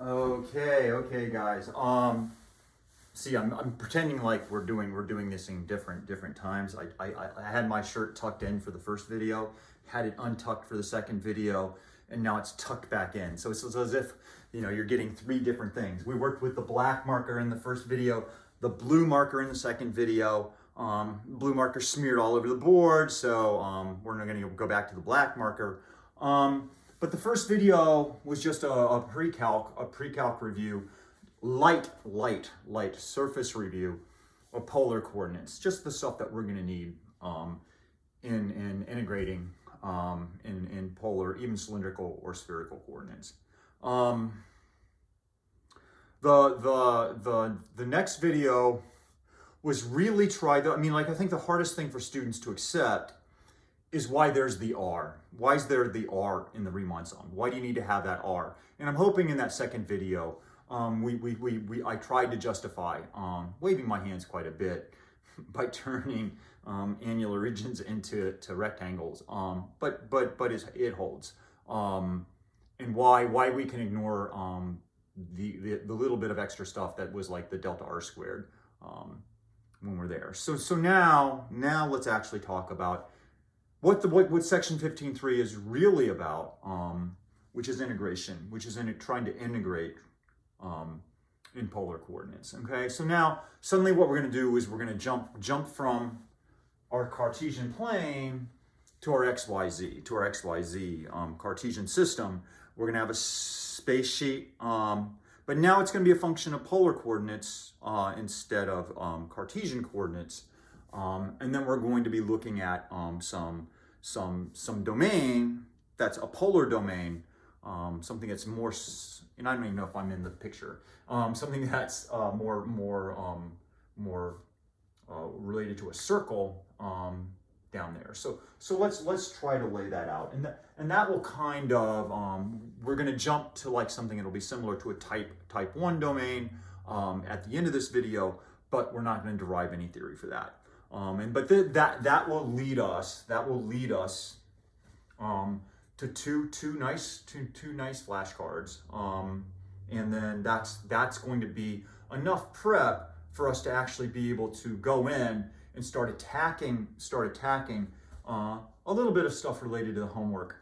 Okay, guys. See, I'm pretending like we're doing this in different times. I had my shirt tucked in for the first video, had it untucked for the second video, and now it's tucked back in. So it's as if, you're getting three different things. We worked with the black marker in the first video, the blue marker in the second video. Blue marker smeared all over the board, so we're not going to go back to the black marker. But the first video was just a pre-calc review, light surface review of polar coordinates, just the stuff that we're going to need in integrating in polar, even cylindrical or spherical coordinates. The next video was really I think the hardest thing for students to accept is why there's the R. Why is there the R in the Riemann zone? Why do you need to have that R? And I'm hoping in that second video, I tried to justify waving my hands quite a bit by turning annular regions into rectangles. But it holds. And why we can ignore the little bit of extra stuff that was like the delta R squared when we're there. So now let's actually talk about what section 15.3 is really about, which is integration, which is trying to integrate in polar coordinates. Okay, so now suddenly what we're going to do is we're going to jump from our Cartesian plane to our XYZ, Cartesian system. We're going to have a space sheet, but now it's going to be a function of polar coordinates instead of Cartesian coordinates. And then we're going to be looking at some domain that's a polar domain, something that's more, and I don't even know if I'm in the picture, something that's more related to a circle down there. So let's try to lay that out, and that will kind of we're going to jump to like something that'll be similar to a type 1 domain at the end of this video, but we're not going to derive any theory for that. That will lead us to two nice flashcards, and then that's going to be enough prep for us to actually be able to go in and start attacking a little bit of stuff related to the homework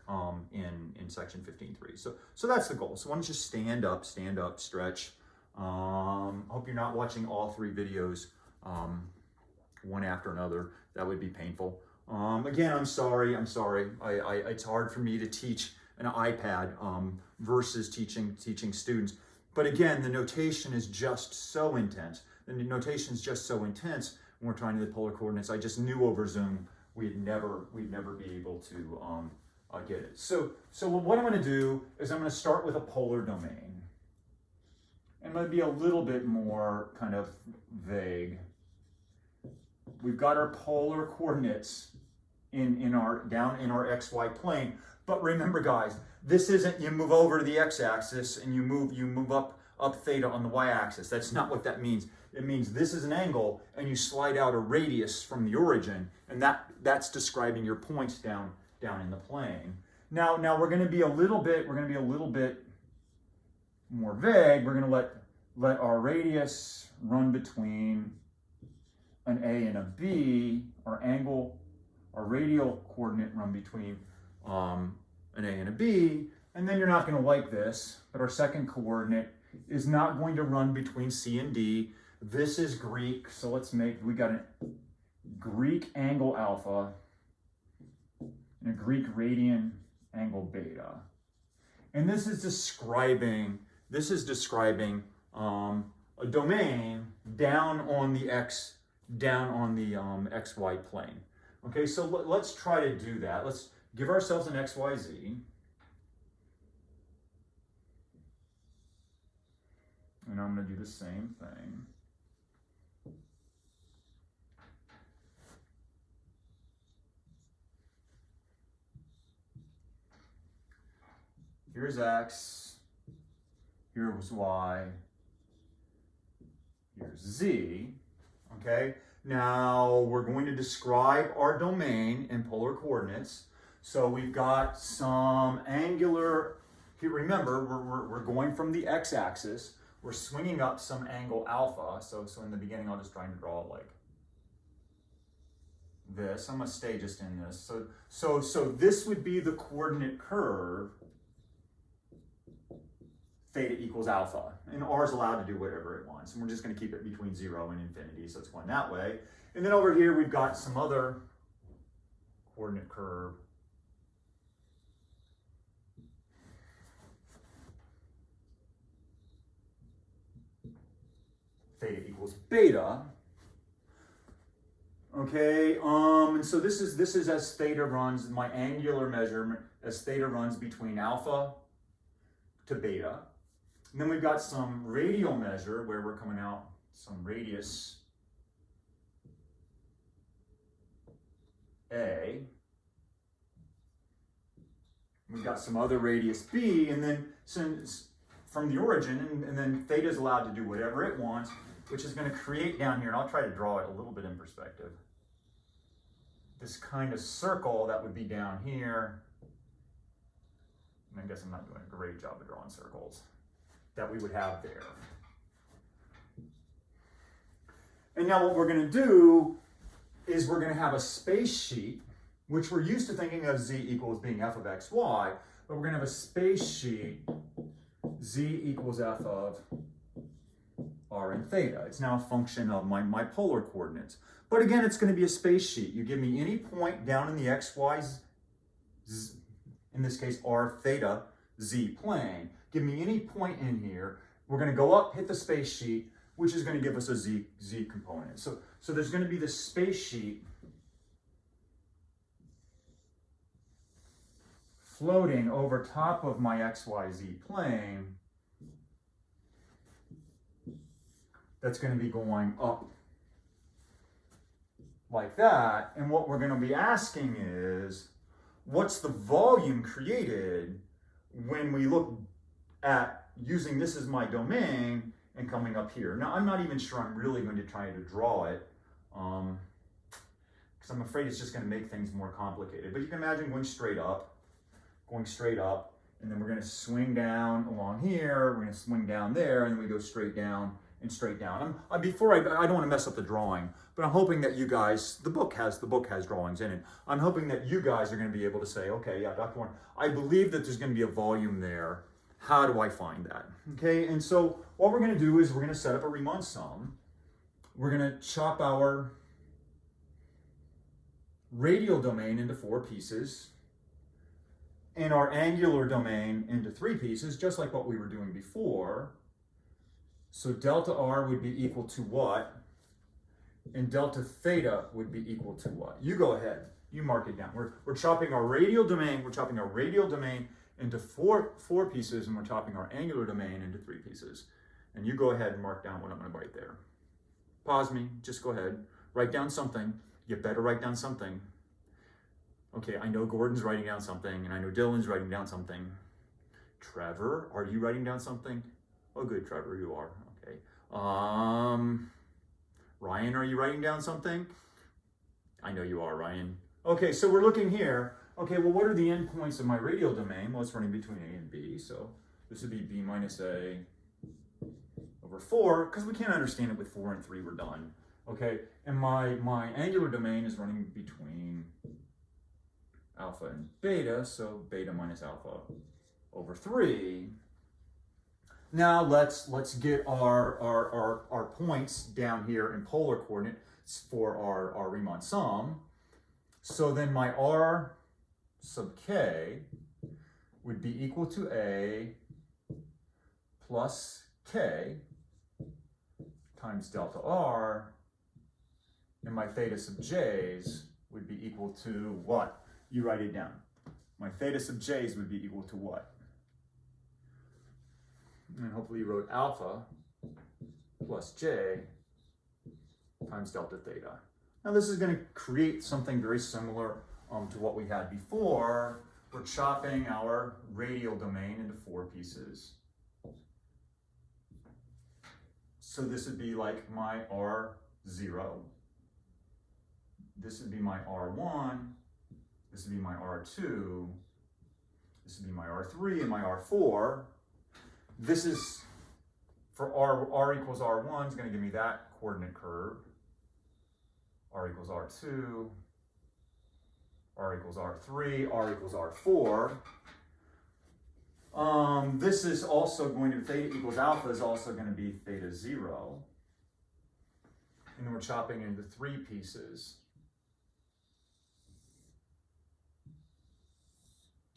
in section 15.3. So that's the goal. So why don't you stand up, stretch. Hope you're not watching all three videos one after another. That would be painful. Again, I'm sorry. It's hard for me to teach an iPad versus teaching students. But again, the notation is just so intense. The notation is just so intense when we're trying to do the polar coordinates. I just knew over Zoom we'd never be able to get it. So what I'm going to do is I'm going to start with a polar domain. I'm going to be a little bit more kind of vague. We've got our polar coordinates down in our XY plane. But remember, guys, this isn't you move over to the x-axis and you move up theta on the y-axis. That's not what that means. It means this is an angle and you slide out a radius from the origin, and that's describing your points down in the plane. Now we're going to be a little bit more vague. We're going to let our radius run between an A and a B, our radial coordinate run between an A and a B, and then you're not going to like this, but our second coordinate is not going to run between C and D. This is Greek, so we got a Greek angle alpha and a Greek radian angle beta. And this is describing a domain down on the XY plane. Okay, so let's try to do that. Let's give ourselves an XYZ. And I'm going to do the same thing. Here's X. Here was Y. Here's Z. Okay, now we're going to describe our domain in polar coordinates. So we've got some angular remember, we're going from the x-axis. We're swinging up some angle alpha. So in the beginning, I'll just try and draw it like this. I'm going to stay just in this. So this would be the coordinate curve, theta equals alpha. And r is allowed to do whatever it wants. And we're just going to keep it between 0 and infinity. So it's going that way. And then over here, we've got some other coordinate curve. Theta equals beta. Okay, and so this is as theta runs, my angular measurement as theta runs between alpha to beta. And then we've got some radial measure where we're coming out some radius A. We've got some other radius B, and then since from the origin, and then theta is allowed to do whatever it wants, which is going to create down here, and I'll try to draw it a little bit in perspective, this kind of circle that would be down here. And I guess I'm not doing a great job of drawing circles, that we would have there. And now what we're going to do is we're going to have a space sheet, which we're used to thinking of z equals being f of x, y, but we're going to have a space sheet z equals f of r and theta. It's now a function of my polar coordinates. But again, it's going to be a space sheet. You give me any point down in the x, y, z, in this case, r theta z plane. Give me any point in here. We're going to go up, hit the space sheet, which is going to give us a z component. So there's going to be this space sheet floating over top of my xyz plane that's going to be going up like that. And what we're going to be asking is, what's the volume created when we look at using this as my domain and coming up here? Now, I'm not even sure I'm really going to try to draw it, because I'm afraid it's just going to make things more complicated. But you can imagine going straight up, and then we're going to swing down along here, we're going to swing down there, and then we go straight down and straight down. I don't want to mess up the drawing, but I'm hoping that you guys, the book has drawings in it. I'm hoping that you guys are going to be able to say, okay, yeah, Dr. Warren, I believe that there's going to be a volume there. How do I find that? Okay, and so what we're going to do is we're going to set up a Riemann sum. We're going to chop our radial domain into 4 pieces and our angular domain into 3 pieces, just like what we were doing before. So delta r would be equal to what? And delta theta would be equal to what? You go ahead, you mark it down. We're chopping our radial domain, into four pieces, and we're chopping our angular domain into 3 pieces. And you go ahead and mark down what I'm going to write there. Pause me, just go ahead. Write down something. You better write down something. Okay, I know Gordon's writing down something, and I know Dylan's writing down something. Trevor, are you writing down something? Oh, good, Trevor, you are. Okay. Ryan, are you writing down something? I know you are, Ryan. Okay, so we're looking here. Okay, well, what are the endpoints of my radial domain? Well, it's running between A and B, so this would be B minus A over 4, because we can't understand it with 4 and 3, we're done. Okay, and my angular domain is running between alpha and beta, so beta minus alpha over 3. Now let's get our points down here in polar coordinates for our Riemann sum. So then my r sub k would be equal to A plus k times delta r, and my theta sub j's would be equal to what? You write it down. My theta sub j's would be equal to what? And hopefully you wrote alpha plus j times delta theta. Now this is going to create something very similar to what we had before. We're chopping our radial domain into 4 pieces. So this would be like my R0. This would be my R1. This would be my R2. This would be my R3 and my R4. This is, for R equals R1 is going to give me that coordinate curve. R equals R2, R equals R3, R equals R4. This is also going to, theta equals alpha is also going to be theta 0. And then we're chopping into 3 pieces.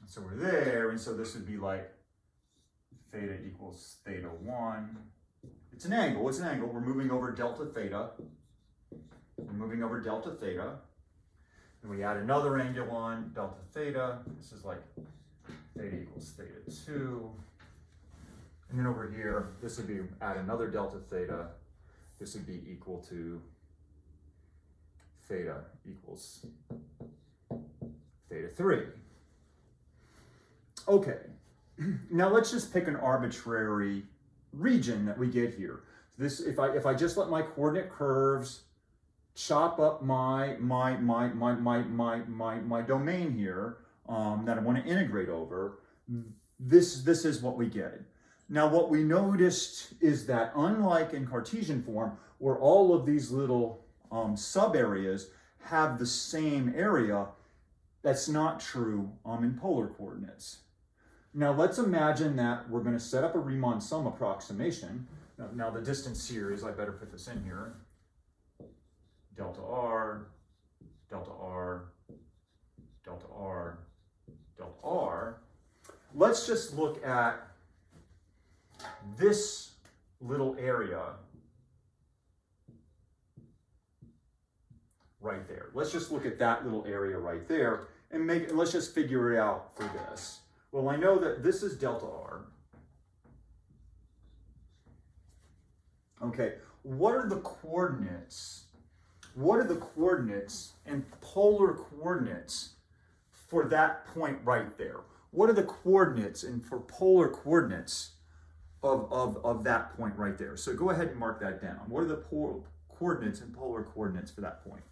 And so we're there, and so this would be like theta equals theta 1. It's an angle, We're moving over delta theta. We're moving over delta theta. And we add another angle on delta theta. This is like theta equals theta 2. And then over here, this would be add another delta theta. This would be equal to theta equals theta 3. Okay, now let's just pick an arbitrary region that we get here. This, if I just let my coordinate curves chop up my domain here that I want to integrate over, this is what we get. Now what we noticed is that unlike in Cartesian form, where all of these little sub areas have the same area, that's not true in polar coordinates. Now let's imagine that we're going to set up a Riemann sum approximation. Now the distance here is, I better put this in here, delta r, delta r, delta r, delta r. Let's just look at this little area right there. Let's just look at that little area right there and let's just figure it out for this. Well, I know that this is delta r. Okay, what are the coordinates? What are the coordinates and polar coordinates for that point right there? What are the coordinates and for polar coordinates of that point right there? So go ahead and mark that down. What are the coordinates and polar coordinates for that point?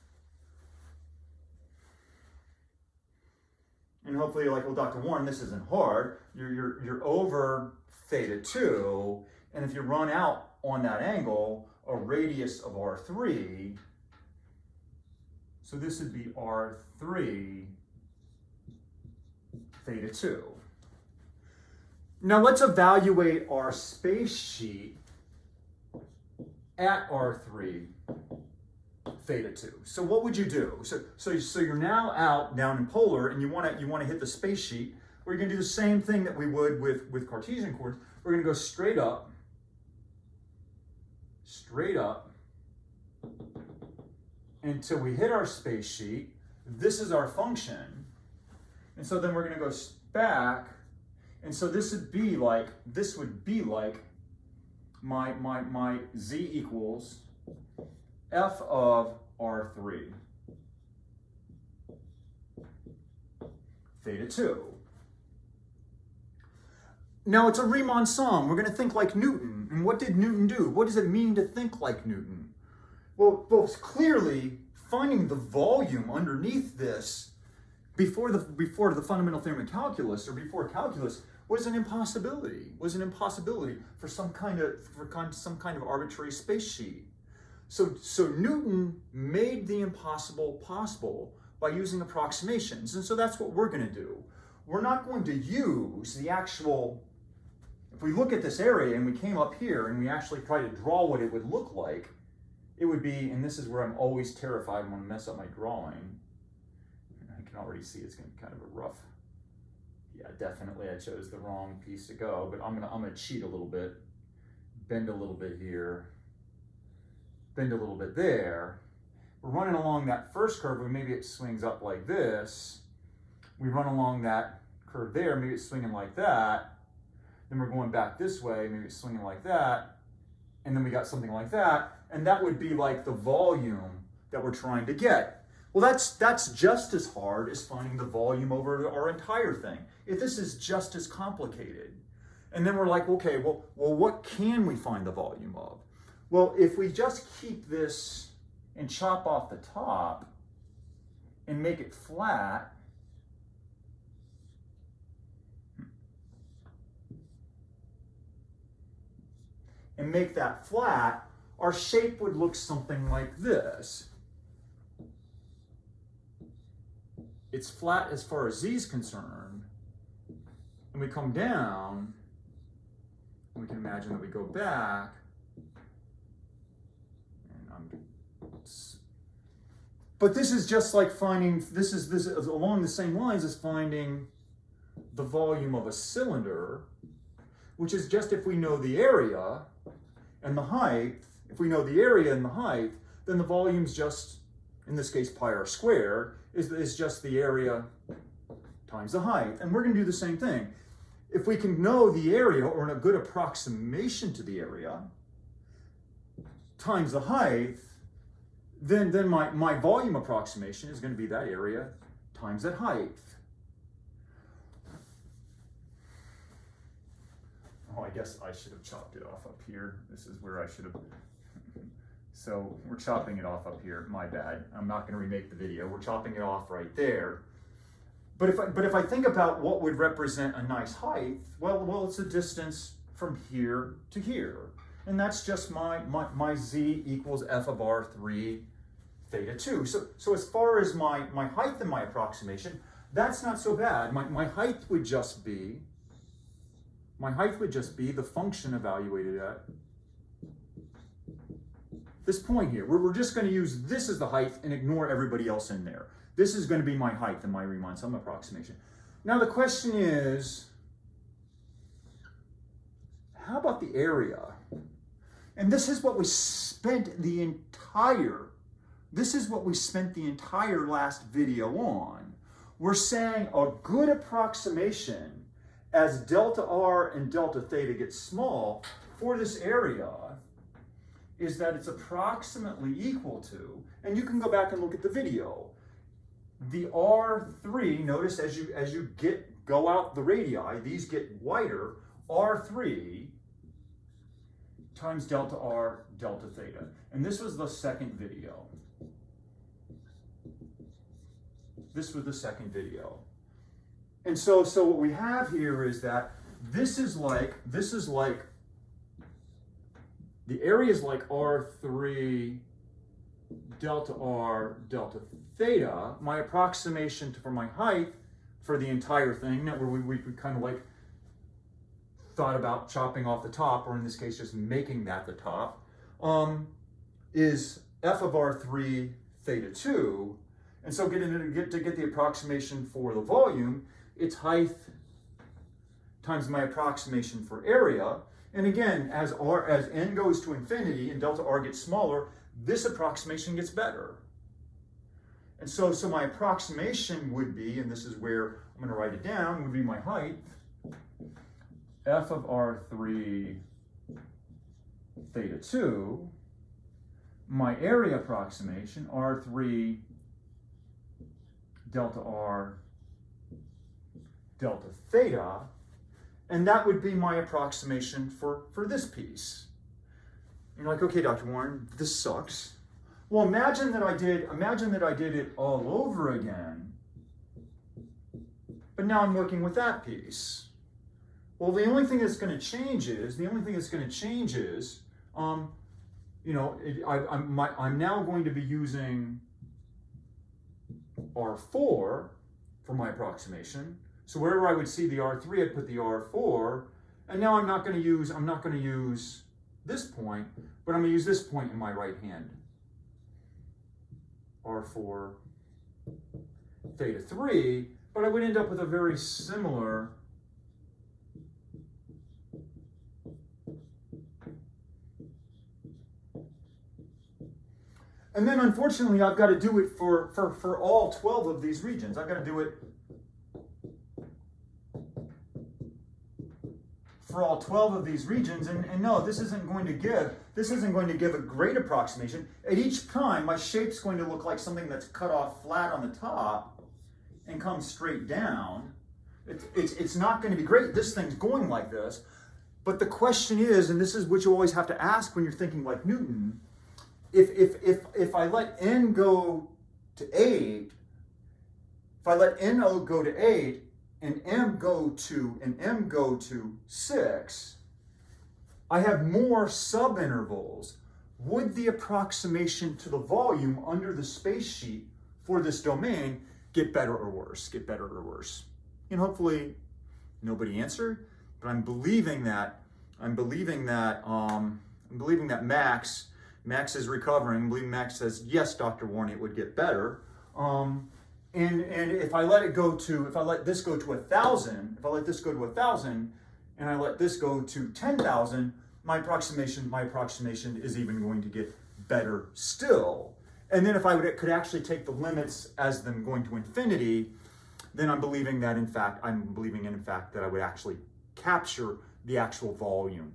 And hopefully, like, well, Dr. Warren, this isn't hard. You're over theta 2, and if you run out on that angle, a radius of R3, so this would be R3 theta 2. Now let's evaluate our space sheet at R3 theta 2. So what would you do? So you're now out down in polar, and you want to hit the space sheet. We're going to do the same thing that we would with Cartesian coordinates. We're going to go straight up, until we hit our space sheet. This is our function, and so then we're going to go back, and so this would be like my z equals f of R3 theta 2. Now it's a Riemann sum. We're going to think like Newton. And what did Newton do? What does it mean to think like Newton? Well, clearly finding the volume underneath this before the fundamental theorem of calculus, or before calculus, was an impossibility. For some kind of arbitrary space sheet. So Newton made the impossible possible by using approximations. And so that's what we're going to do. We're not going to use the actual, if we look at this area and we came up here and we actually try to draw what it would look like, it would be, and this is where I'm always terrified when I mess up my drawing. I can already see it's going to be kind of a rough, yeah, definitely I chose the wrong piece to go, but I'm gonna cheat a little bit, bend a little bit here, bend a little bit there. We're running along that first curve, where maybe it swings up like this. We run along that curve there, maybe it's swinging like that. Then we're going back this way, maybe it's swinging like that. And then we got something like that. And that would be like the volume that we're trying to get. Well, that's just as hard as finding the volume over our entire thing. If this is just as complicated. And then we're like, okay, well, what can we find the volume of? Well, if we just keep this and chop off the top and make it flat, and make that flat, our shape would look something like this. It's flat as far as z is concerned, and we come down, and we can imagine that we go back, but this is just like finding, this is along the same lines as finding the volume of a cylinder, which is just if we know the area and the height, if we know the area and the height, then the volume's just, in this case pi r squared, is just the area times the height. And we're going to do the same thing. If we can know the area, or a good approximation to the area, times the height, then my volume approximation is going to be that area times that height. Oh, I guess I should have chopped it off up here. This is where I should have. So we're chopping it off up here. My bad. I'm not going to remake the video. We're chopping it off right there. But if I think about what would represent a nice height, well, it's a distance from here to here. And that's just my z equals f of r3 theta 2. So as far as my height and my approximation, that's not so bad. My height would just be the function evaluated at this point here. We're just going to use this as the height and ignore everybody else in there. This is going to be my height and my Riemann sum approximation. Now the question is, how about the area? And this is what we spent the entire last video on. We're saying a good approximation as delta r and delta theta get small for this area is that it's approximately equal to, and you can go back and look at the video, the R3, notice as you go out the radii, these get wider, R3 times delta r delta theta. And this was the second video. This was the second video. And so what we have here is that this is like, the area is like R3 delta r delta theta. My approximation for my height for the entire thing, where we kind of like thought about chopping off the top, or in this case just making that the top, is f of r3 theta 2. And so to get the approximation for the volume, it's height times my approximation for area. And again, as n goes to infinity and delta r gets smaller, this approximation gets better. And so my approximation would be, and this is where I'm going to write it down, would be my height, f of r3 theta 2, my area approximation, r3 delta r delta theta, and that would be my approximation for this piece. And you're like, okay, Dr. Warren, this sucks. Well, imagine that I did it all over again, but now I'm working with that piece. Well, the only thing that's going to change is, I'm now going to be using R4 for my approximation. So wherever I would see the R3, I'd put the R4. And now I'm not going to use this point, but I'm going to use this point in my right hand. R4 theta 3, but I would end up with a very similar and then unfortunately I've got to do it for all 12 of these regions. I've got to do it for all 12 of these regions, and no, this isn't going to give a great approximation. At each time, my shape's going to look like something that's cut off flat on the top and comes straight down. It's not going to be great. This thing's going like this. But the question is, and this is what you always have to ask when you're thinking like Newton, if I let n go to 8, if I let n go to 8, and m go to 6, I have more subintervals. Would the approximation to the volume under the space sheet for this domain get better or worse? Get better or worse? And hopefully nobody answered, but I'm believing that Max is recovering. I believe Max says, yes, Dr. Warney, it would get better. And if I let this go to 1,000, if I let this go to 1,000, and I let this go to 10,000, my approximation is even going to get better still. And then if I could actually take the limits as them going to infinity, then I'm believing in fact that I would actually capture the actual volume.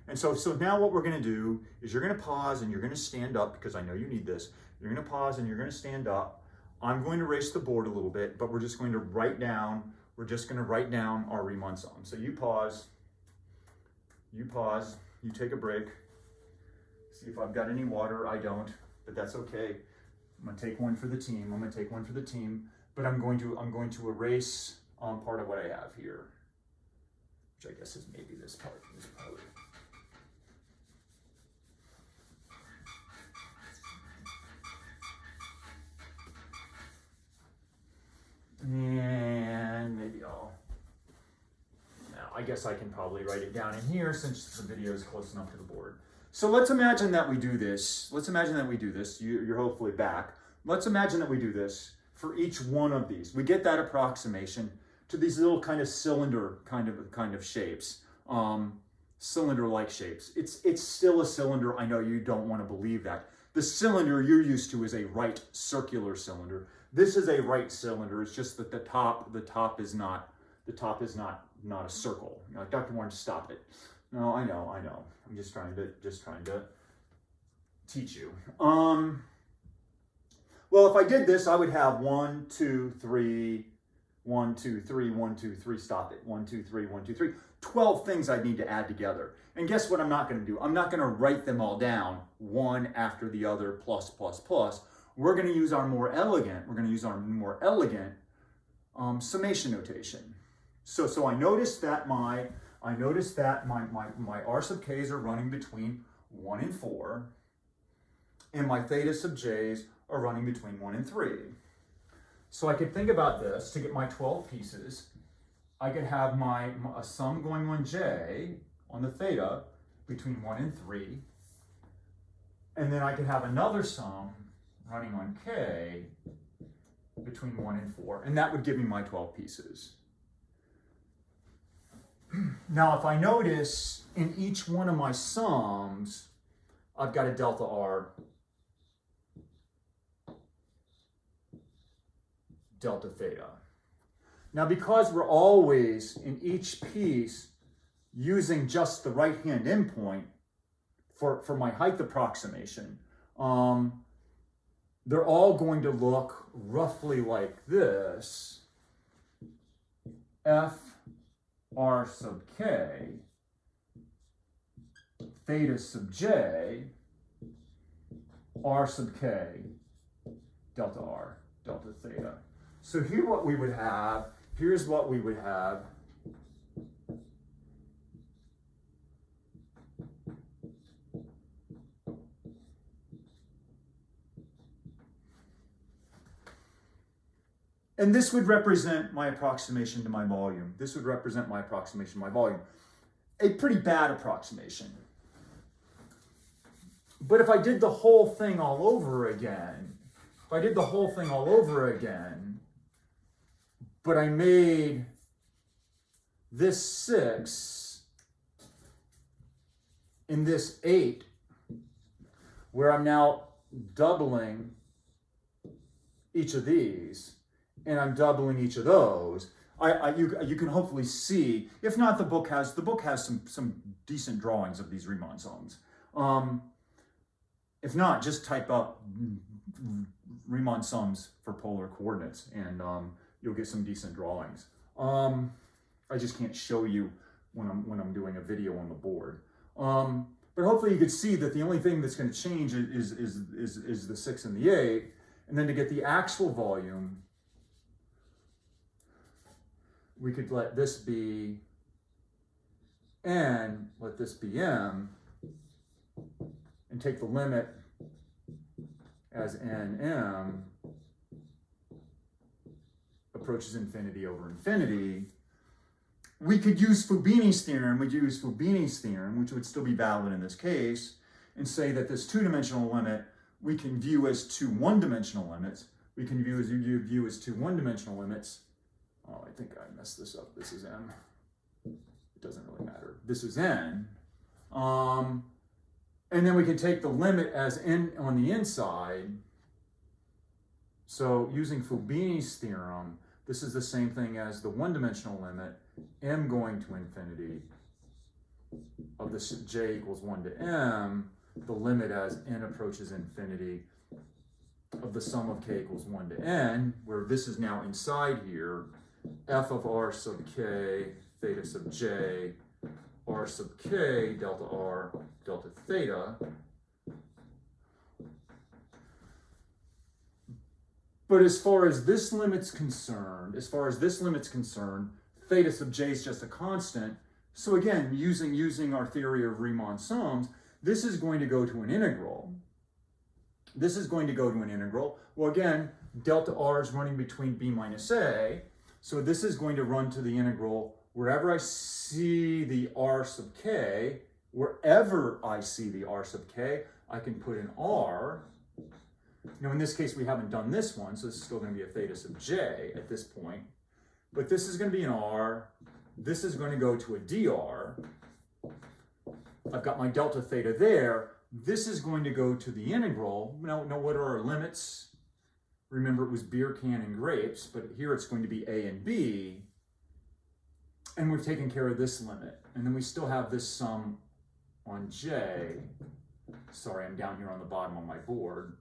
And so now what we're going to do is you're going to pause and you're going to stand up, because I know you need this. You're going to pause and you're going to stand up. I'm going to erase the board a little bit, but we're just going to write down our Riemann sum. So you pause, you take a break. See if I've got any water. I don't, but that's okay. I'm going to take one for the team. But I'm going to erase part of what I have here, which I guess is maybe this part. And maybe I guess I can probably write it down in here since the video is close enough to the board. So let's imagine that we do this. You're hopefully back. Let's imagine that we do this for each one of these. We get that approximation to these little kind of cylinder kind of shapes, cylinder-like shapes. It's still a cylinder. I know you don't want to believe that. The cylinder you're used to is a right circular cylinder. This is a right cylinder. It's just that the top is not a circle. You're like, Dr. Warren, stop it. No, I know. I'm just trying to teach you. Well, if I did this, I would have 1, 2, 3, 1, 2, 3, 1, 2, 3, stop it. 1, 2, 3, 1, 2, 3. 12 things I need to add together. And guess what I'm not going to do? I'm not going to write them all down, one after the other, plus, plus, plus. We're going to use our more elegant, summation notation. So I noticed that my R sub k's are running between 1 and 4, and my theta sub j's are running between 1 and 3. So I could think about this to get my 12 pieces. I could have a sum going on j on the theta between 1 and 3, and then I could have another sum running on k between 1 and 4, and that would give me my 12 pieces. Now, if I notice in each one of my sums, I've got a delta R, delta theta. Now, because we're always in each piece using just the right-hand endpoint for my height approximation, they're all going to look roughly like this. F R sub k, theta sub j, R sub k, delta R, delta theta. So here's what we would have. And this would represent my approximation to my volume. A pretty bad approximation. But if I did the whole thing all over again, but I made this 6 and this 8, where I'm now doubling each of these, and I'm doubling each of those, you can hopefully see. If not, the book has some decent drawings of these Riemann sums. If not, just type up Riemann sums for polar coordinates, and you'll get some decent drawings. I just can't show you when I'm doing a video on the board. But hopefully you could see that the only thing that's going to change is the 6 and the 8, and then to get the actual volume, we could let this be n, let this be m, and take the limit as nm approaches infinity over infinity, we could use Fubini's theorem, which would still be valid in this case, and say that this two-dimensional limit we can view as two one-dimensional limits. We can view as two one-dimensional limits. Oh, I think I messed this up. This is m. It doesn't really matter. This is n. And then we can take the limit as n on the inside. So using Fubini's theorem, this is the same thing as the one-dimensional limit, m going to infinity of this j equals 1 to m, the limit as n approaches infinity of the sum of k equals 1 to n, where this is now inside here, f of r sub k, theta sub j, r sub k, delta r, delta theta. But as far as this limit's concerned, theta sub j is just a constant. So again, using our theory of Riemann sums, this is going to go to an integral. Well, again, delta r is running between b minus a. So this is going to run to the integral wherever I see the r sub k, I can put an r. Now, in this case, we haven't done this one, so this is still going to be a theta sub j at this point. But this is going to be an r. This is going to go to a dr. I've got my delta theta there. This is going to go to the integral. Now, what are our limits? Remember, it was beer can and grapes, but here it's going to be a and b. And we've taken care of this limit. And then we still have this sum on j. Sorry, I'm down here on the bottom of my board.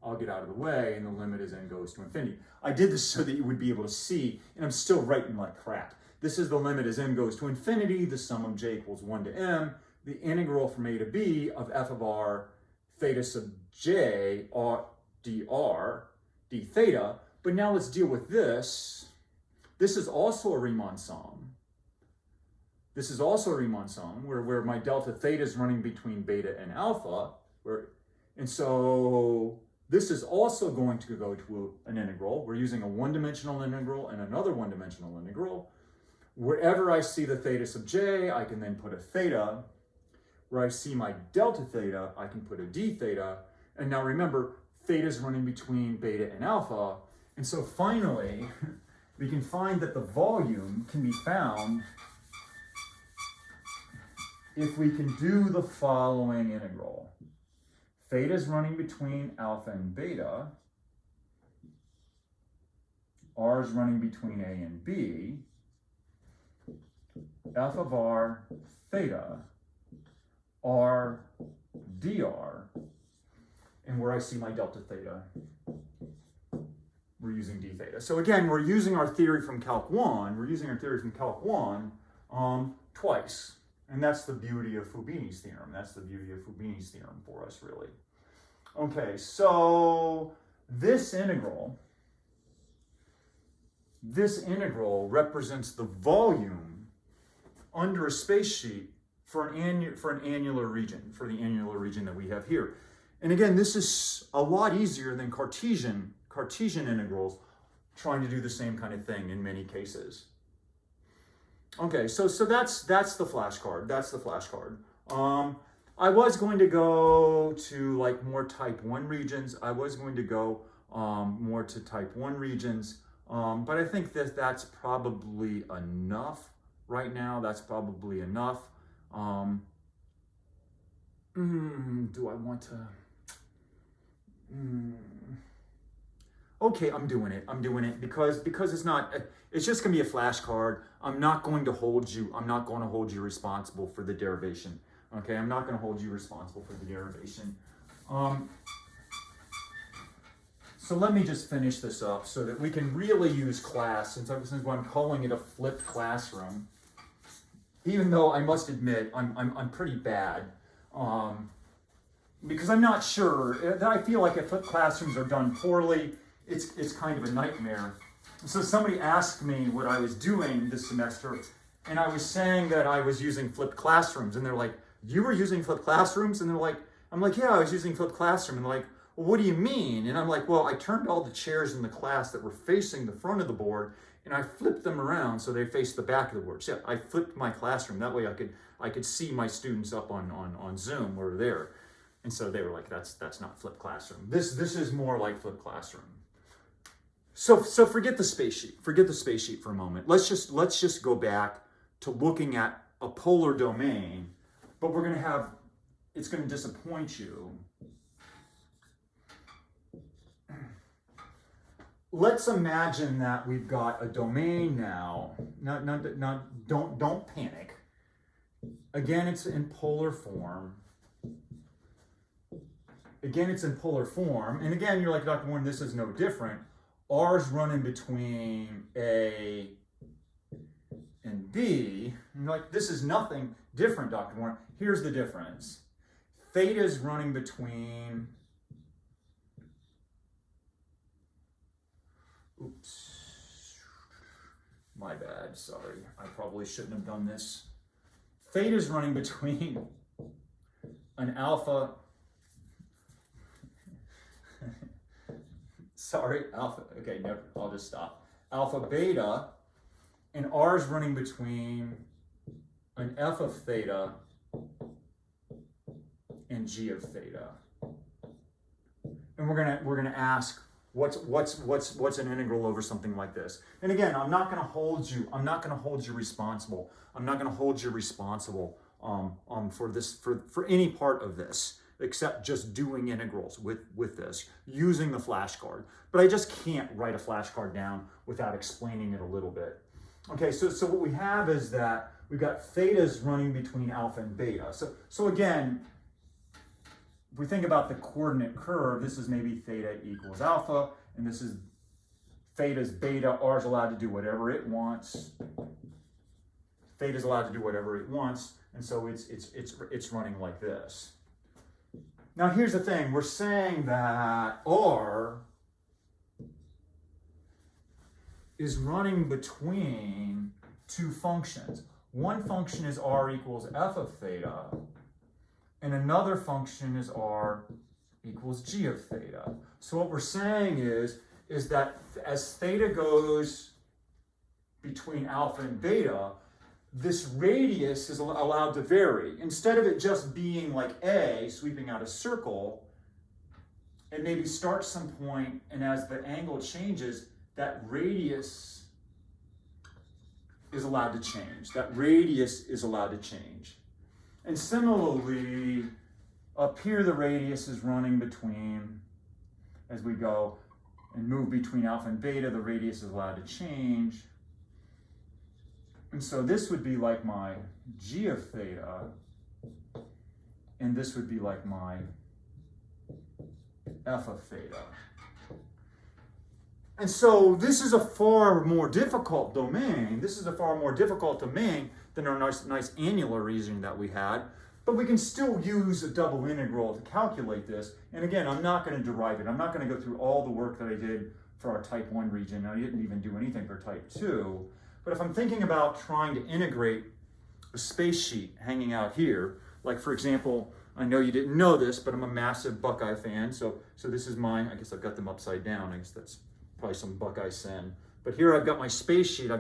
I'll get out of the way, and the limit as n goes to infinity. I did this so that you would be able to see, and I'm still writing like crap. This is the limit as n goes to infinity, the sum of j equals 1 to m, the integral from a to b of f of r, theta sub j, r, dr, d theta. But now let's deal with this. This is also a Riemann sum. Where my delta theta is running between beta and alpha. And so this is also going to go to an integral. We're using a one-dimensional integral and another one-dimensional integral. Wherever I see the theta sub j, I can then put a theta. Where I see my delta theta, I can put a d theta. And now remember, theta is running between beta and alpha. And so finally, we can find that the volume can be found if we can do the following integral. Theta is running between alpha and beta. R is running between a and b. F of r theta, r dr, and where I see my delta theta, we're using d theta. So again, we're using our theory from Calc 1. Twice. And that's the beauty of Fubini's theorem. For us, really. Okay, so this integral represents the volume under a space sheet for an annular region, for the annular region that we have here. And again, this is a lot easier than Cartesian integrals trying to do the same kind of thing in many cases. Okay, so that's the flashcard. I was going to go to like more type 1 regions. But I think that's probably enough right now. Do I want to? Okay, I'm doing it because it's just gonna be a flashcard. I'm not going to hold you responsible for the derivation. Okay, I'm not going to hold you responsible for the derivation. So let me just finish this up so that we can really use class, since I'm calling it a flipped classroom. Even though I must admit I'm pretty bad, because I'm not sure. I feel like if flipped classrooms are done poorly, it's kind of a nightmare. So somebody asked me what I was doing this semester, and I was saying that I was using flipped classrooms, and they're like, you were using flipped classrooms? And they're like, I'm like, yeah, I was using flipped classroom. And they're like, well, what do you mean? And I'm like, well, I turned all the chairs in the class that were facing the front of the board, and I flipped them around so they faced the back of the board. So yeah, I flipped my classroom. That way I could see my students up on Zoom who were there. And so they were like, that's not flipped classroom. This is more like flipped classroom. So forget the space sheet. Forget the space sheet for a moment. Let's just go back to looking at a polar domain, but it's going to disappoint you. Let's imagine that we've got a domain now. Don't panic. Again, it's in polar form. Again, it's in polar form. And again, you're like, Dr. Warren, this is no different. R's running between A and B. And you're like, this is nothing different, Dr. Warren. Here's the difference. Theta is running between, oops, my bad, sorry. I probably shouldn't have done this. Theta is running between an alpha, sorry, alpha, okay, never, I'll just stop. Alpha beta, and R is running between an F of theta and G of theta. And we're gonna ask what's an integral over something like this. And again, I'm not gonna hold you responsible. I'm not gonna hold you responsible for any part of this, except just doing integrals with this, using the flashcard. But I just can't write a flashcard down without explaining it a little bit. Okay, so what we have is that we've got thetas running between alpha and beta. So again, if we think about the coordinate curve, this is maybe theta equals alpha, and this is theta's beta. R is allowed to do whatever it wants. Theta is allowed to do whatever it wants, and so it's running like this. Now here's the thing, we're saying that R is running between two functions. One function is R equals F of theta, and another function is R equals G of theta. So what we're saying is that as theta goes between alpha and beta, this radius is allowed to vary. Instead of it just being like A, sweeping out a circle, it maybe starts some point, and as the angle changes, that radius is allowed to change. That radius is allowed to change. And similarly, up here the radius is running between, as we go and move between alpha and beta, the radius is allowed to change. And so this would be like my G of theta, and this would be like my F of theta. And so this is a far more difficult domain. This is a far more difficult domain than our nice annular reasoning that we had. But we can still use a double integral to calculate this. And again, I'm not going to derive it. I'm not going to go through all the work that I did for our type 1 region. I didn't even do anything for type 2. But if I'm thinking about trying to integrate a space sheet hanging out here, like for example, I know you didn't know this, but I'm a massive Buckeye fan. So this is mine. I guess I've got them upside down. I guess that's probably some Buckeye sin. But here I've got my space sheet.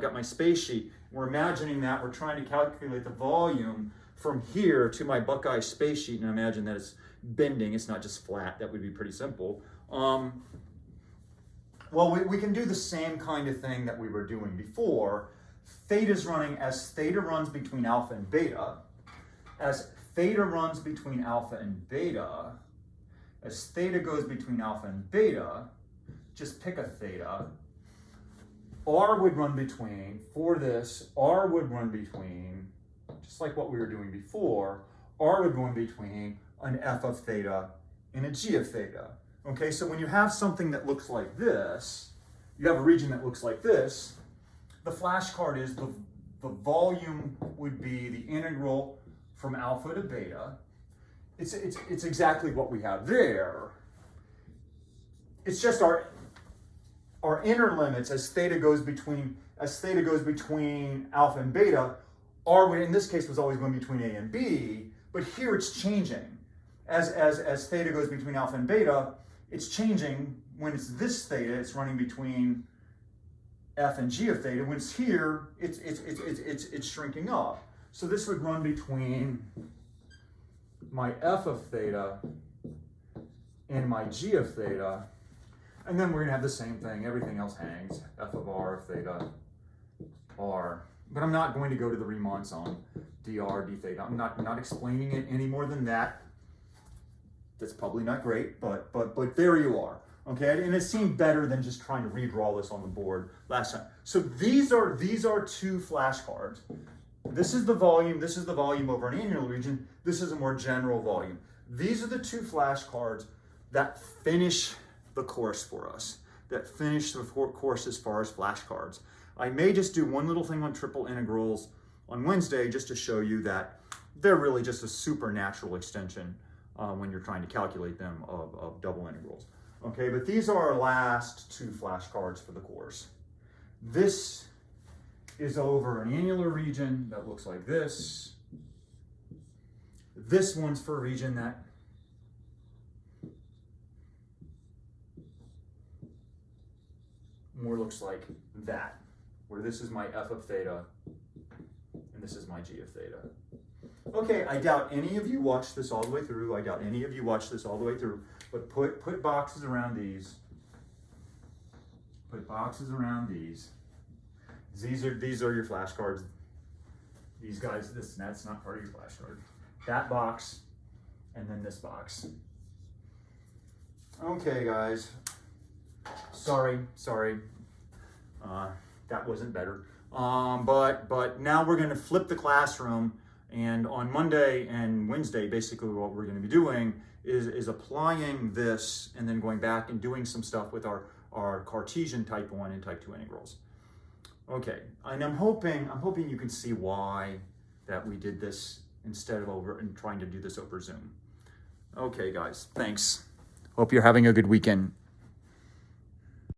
We're imagining that we're trying to calculate the volume from here to my Buckeye space sheet, and imagine that it's bending. It's not just flat. That would be pretty simple. Well, we can do the same kind of thing that we were doing before. Theta's running as theta runs between alpha and beta. As theta runs between alpha and beta, as theta goes between alpha and beta, just pick a theta. R would run between, for this, R would run between, just like what we were doing before, R would run between an F of theta and a G of theta. Okay, so when you have something that looks like this, you have a region that looks like this, the flashcard is the volume would be the integral from alpha to beta. It's exactly what we have there. It's just our inner limits as theta goes between alpha and beta R in this case was always going between A and B, but here it's changing. As theta goes between alpha and beta, it's changing. When it's this theta, it's running between F and G of theta. When it's here, it's shrinking up. So this would run between my F of theta and my G of theta. And then we're gonna have the same thing. Everything else hangs. F of R of theta, R. But I'm not going to go to the Riemann's on dr, d theta. I'm not explaining it any more than that. That's probably not great, but there you are. Okay, and it seemed better than just trying to redraw this on the board last time. So these are two flashcards. This is the volume over an annular region. This is a more general volume. These are the two flashcards that finish the course for us, that finish the course as far as flashcards. I may just do one little thing on triple integrals on Wednesday just to show you that they're really just a supernatural extension when you're trying to calculate them of double integrals. Okay, but these are our last two flashcards for the course. This is over an annular region that looks like this. This one's for a region that more looks like that, where this is my F of theta and this is my G of theta. Okay, I doubt any of you watched this all the way through. But put boxes around these. Put boxes around these. These are your flashcards. These guys, that's not part of your flashcard. That box, and then this box. Okay, guys. Sorry. That wasn't better. But now we're going to flip the classroom, and on Monday and Wednesday, basically what we're going to be doing is applying this and then going back and doing some stuff with our Cartesian type 1 and type 2 integrals. Okay, and I'm hoping you can see why that we did this instead of trying to do this over Zoom. Okay, guys, thanks. Hope you're having a good weekend.